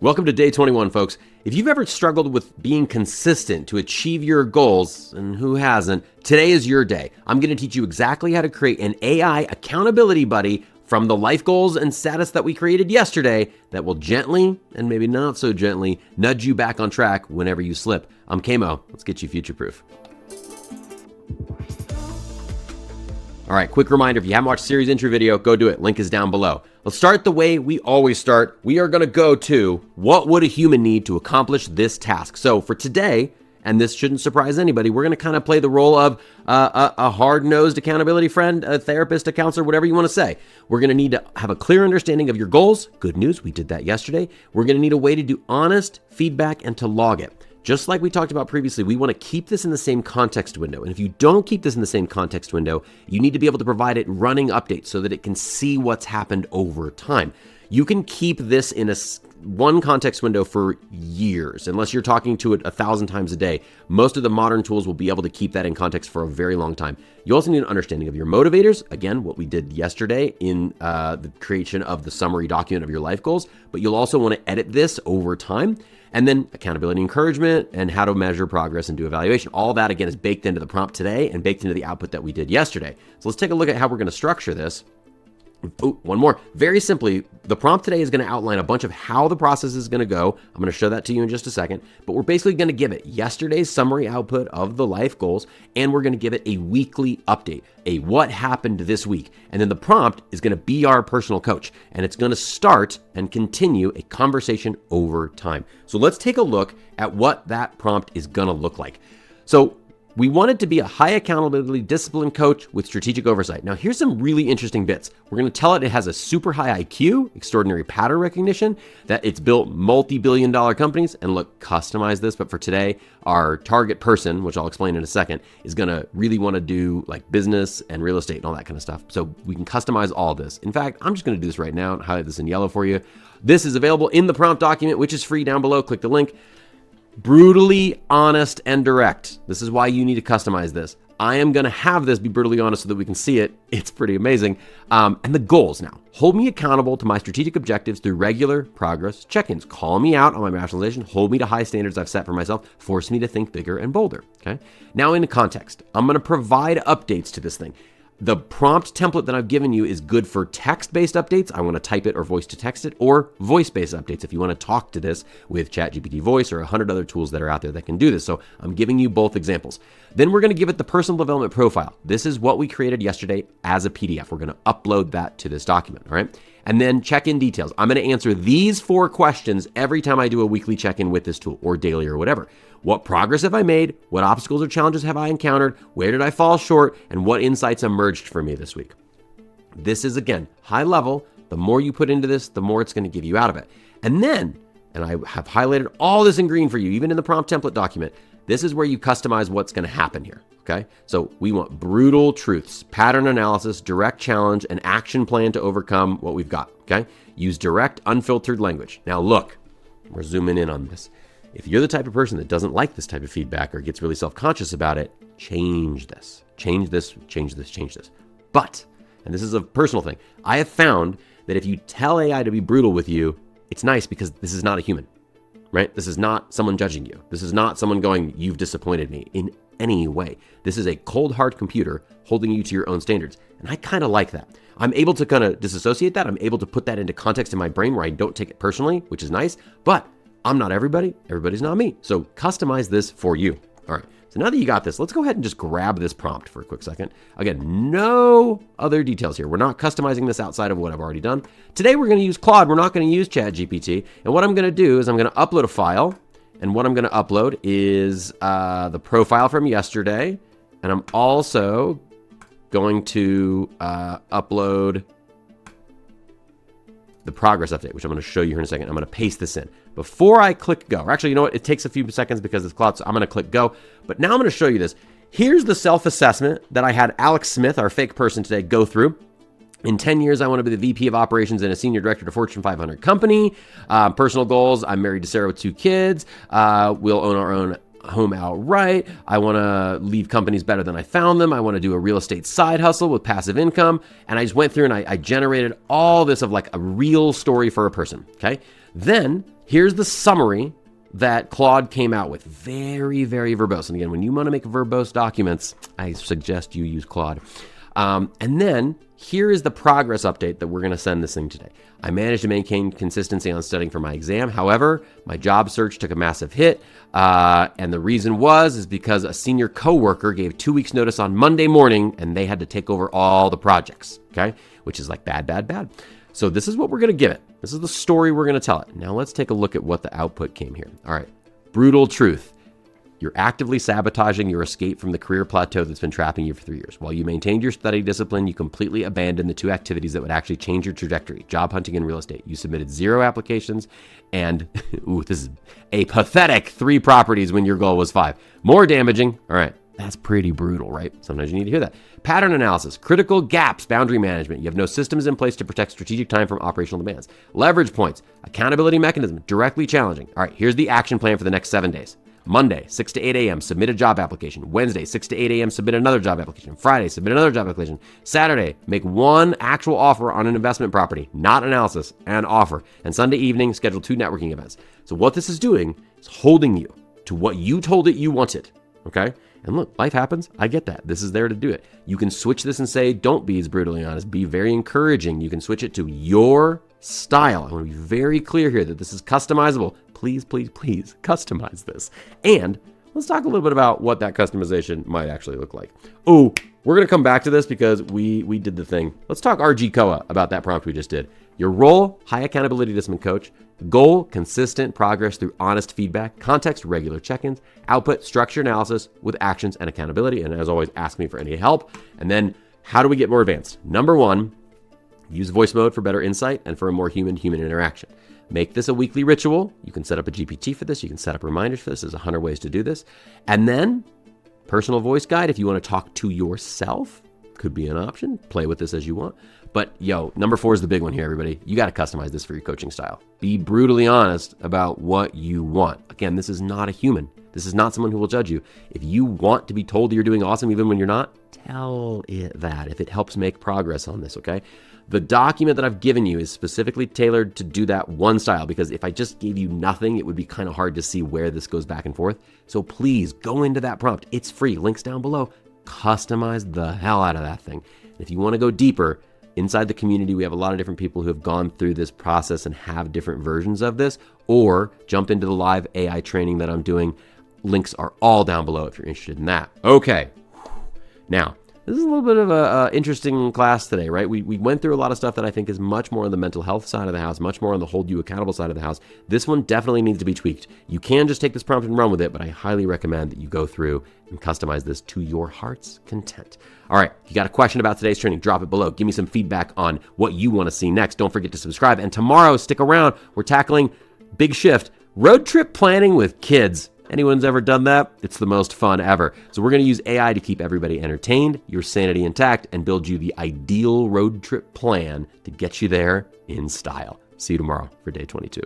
Welcome to day 21, folks. If you've ever struggled with being consistent to achieve your goals, and who hasn't, today is your day. I'm going to teach you exactly how to create an AI accountability buddy from the life goals and status that we created yesterday that will gently, and maybe not so gently, nudge you back on track whenever you slip. I'm Kamo. Let's get you future-proof. All right, quick reminder, if you haven't watched the series intro video, go do it. Link is down below. Let's start the way we always start. We are going to go to what would a human need to accomplish this task? So for today, and this shouldn't surprise anybody, we're going to kind of play the role of a hard-nosed accountability friend, a therapist, a counselor, whatever you want to say. We're going to need to have a clear understanding of your goals. Good news, we did that yesterday. We're going to need a way to do honest feedback and to log it. Just like we talked about previously, we want to keep this in the same context window. And if you don't keep this in the same context window, you need to be able to provide it running updates so that it can see what's happened over time. You can keep this in one context window for years, unless you're talking to it 1,000 times a day. Most of the modern tools will be able to keep that in context for a very long time. You also need an understanding of your motivators. Again, what we did yesterday in the creation of the summary document of your life goals, but you'll also want to edit this over time. And then accountability encouragement and how to measure progress and do evaluation. All that, again, is baked into the prompt today and baked into the output that we did yesterday. So let's take a look at how we're going to structure this. Oh, one more. Very simply, the prompt today is going to outline a bunch of how the process is going to go. I'm going to show that to you in just a second, but we're basically going to give it yesterday's summary output of the life goals, and we're going to give it a weekly update, a what happened this week. And then the prompt is going to be our personal coach, and it's going to start and continue a conversation over time. So let's take a look at what that prompt is going to look like. So we want it to be a high accountability disciplined coach with strategic oversight. Now, here's some really interesting bits. We're going to tell it has a super high IQ, extraordinary pattern recognition, that it's built multi-billion-dollar companies. And look, customize this, but for today, our target person, which I'll explain in a second, is going to really want to do like business and real estate and all that kind of stuff. So we can customize all this. In fact, I'm just going to do this right now and highlight this in yellow for you. This is available in the prompt document, which is free down below. Click the link. Brutally honest and direct. This is why you need to customize this. I am going to have this be brutally honest so that we can see it. It's pretty amazing. And the goals now. Hold me accountable to my strategic objectives through regular progress check-ins. Call me out on my rationalization. Hold me to high standards I've set for myself. Force me to think bigger and bolder. Okay. Now in context, I'm going to provide updates to this thing. The prompt template that I've given you is good for text-based updates. I want to type it or voice to text it, or voice-based updates if you want to talk to this with ChatGPT Voice or 100 other tools that are out there that can do this. So I'm giving you both examples. Then we're going to give it the personal development profile. This is what we created yesterday as a PDF. We're going to upload that to this document, all right? And then check-in details. I'm going to answer these 4 questions every time I do a weekly check-in with this tool, or daily or whatever. What progress have I made? What obstacles or challenges have I encountered? Where did I fall short? And what insights emerged for me this week? This is, again, high level. The more you put into this, the more it's going to give you out of it. And then, and I have highlighted all this in green for you, even in the prompt template document, this is where you customize what's going to happen here, okay? So we want brutal truths, pattern analysis, direct challenge, an action plan to overcome what we've got, okay? Use direct, unfiltered language. Now look, we're zooming in on this. If you're the type of person that doesn't like this type of feedback or gets really self-conscious about it, change this. Change this, change this, change this. But, and this is a personal thing, I have found that if you tell AI to be brutal with you, it's nice because this is not a human, right? This is not someone judging you. This is not someone going, you've disappointed me in any way. This is a cold, hard computer holding you to your own standards. And I kind of like that. I'm able to kind of disassociate that. I'm able to put that into context in my brain where I don't take it personally, which is nice. But I'm not everybody. Everybody's not me. So customize this for you. All right. So now that you got this, let's go ahead and just grab this prompt for a quick second. Again, no other details here. We're not customizing this outside of what I've already done. Today, we're going to use Claude. We're not going to use ChatGPT. And what I'm going to do is I'm going to upload a file. And what I'm going to upload is the profile from yesterday. And I'm also going to upload the progress update, which I'm going to show you here in a second. I'm going to paste this in. Before I click go, or actually, you know what? It takes a few seconds because it's Claude, so I'm going to click go. But now I'm going to show you this. Here's the self-assessment that I had Alex Smith, our fake person today, go through. In 10 years, I want to be the VP of operations and a senior director at a Fortune 500 company. Personal goals, I'm married to Sarah with 2 kids. We'll own our own home outright. I want to leave companies better than I found them. I want to do a real estate side hustle with passive income. And I just went through and I generated all this of like a real story for a person. Okay. Then Here's the summary that Claude came out with. Very, very verbose. And again, when you want to make verbose documents, I suggest you use Claude. And then here is the progress update that we're going to send this thing today. I managed to maintain consistency on studying for my exam. However, my job search took a massive hit. And the reason is because a senior coworker gave 2 weeks notice on Monday morning and they had to take over all the projects. Okay. Which is like bad, bad, bad. So this is what we're going to give it. This is the story we're going to tell it. Now let's take a look at what the output came here. All right. Brutal truth. You're actively sabotaging your escape from the career plateau that's been trapping you for 3 years. While you maintained your study discipline, you completely abandoned the 2 activities that would actually change your trajectory, job hunting and real estate. You submitted 0 applications and, this is a pathetic 3 properties when your goal was 5. More damaging. All right. That's pretty brutal, right? Sometimes you need to hear that. Pattern analysis, critical gaps, boundary management. You have no systems in place to protect strategic time from operational demands. Leverage points, accountability mechanism, directly challenging. All right, here's the action plan for the next 7 days. Monday, 6 to 8 a.m., submit a job application. Wednesday, 6 to 8 a.m., submit another job application. Friday, submit another job application. Saturday, make 1 actual offer on an investment property, not analysis, and offer. And Sunday evening, schedule 2 networking events. So what this is doing is holding you to what you told it you wanted, okay? And look, life happens. I get that. This is there to do it. You can switch this and say, don't be as brutally honest. Be very encouraging. You can switch it to your style. I want to be very clear here that this is customizable. Please, please, please customize this. And let's talk a little bit about what that customization might actually look like. Oh, we're going to come back to this because we did the thing. Let's talk RG-COA about that prompt we just did. Your role, high accountability discipline coach. Goal, consistent progress through honest feedback. Context, regular check-ins. Output, structure analysis with actions and accountability. And as always, ask me for any help. And then how do we get more advanced? Number 1, use voice mode for better insight and for a more human-human interaction. Make this a weekly ritual. You can set up a GPT for this. You can set up reminders for this. There's 100 ways to do this. And then personal voice guide, if you want to talk to yourself, could be an option. Play with this as you want. But number 4 is the big one here, everybody. You got to customize this for your coaching style. Be brutally honest about what you want. Again, this is not a human. This is not someone who will judge you. If you want to be told that you're doing awesome even when you're not, tell it that if it helps make progress on this, okay? The document that I've given you is specifically tailored to do that one style, because if I just gave you nothing, it would be kind of hard to see where this goes back and forth. So please go into that prompt. It's free. Links down below. Customize the hell out of that thing. If you want to go deeper, inside the community, we have a lot of different people who have gone through this process and have different versions of this, or jump into the live AI training that I'm doing. Links are all down below if you're interested in that. Okay. Now, this is a little bit of a interesting class today, right? We went through a lot of stuff that I think is much more on the mental health side of the house, much more on the hold you accountable side of the house. This one definitely needs to be tweaked. You can just take this prompt and run with it, but I highly recommend that you go through and customize this to your heart's content. All right, if you got a question about today's training, drop it below. Give me some feedback on what you want to see next. Don't forget to subscribe. And tomorrow, stick around. We're tackling big shift, road trip planning with kids. Anyone's ever done that? It's the most fun ever. So we're going to use AI to keep everybody entertained, your sanity intact, and build you the ideal road trip plan to get you there in style. See you tomorrow for day 22.